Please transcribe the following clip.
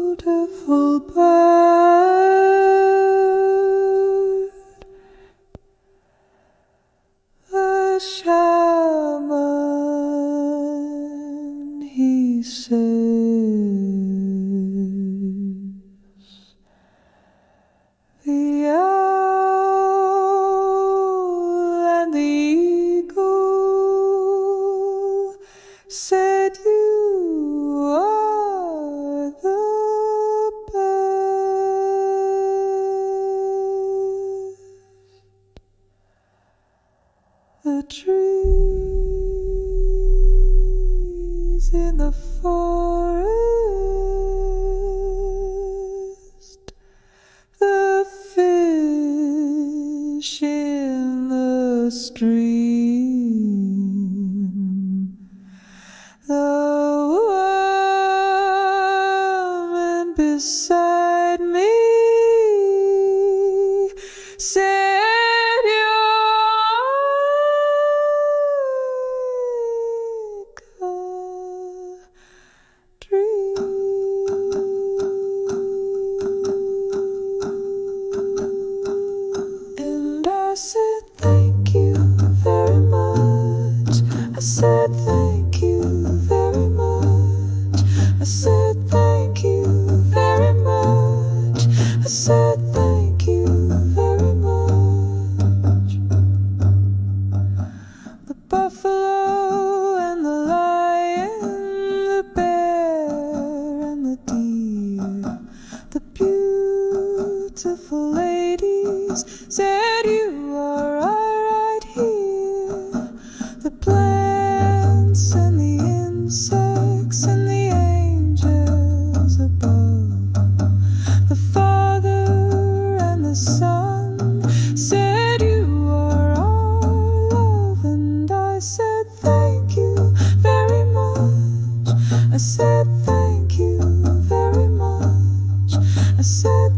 beautiful bird, the shaman, he says, the owl and the eagle said you are the best. The trees in the forest, the fish in the stream, the woman beside me said you're like a dream. And I said thank you very much. I said thank you very much. I said thank you very much. I said thank you very much. The buffalo and the lion, the bear and the deer, the beautiful ladies said you are right here. The plants and the insects and the angels above, the Father and the Son said you are our love. And I said thank you very much. I said thank you very much. I said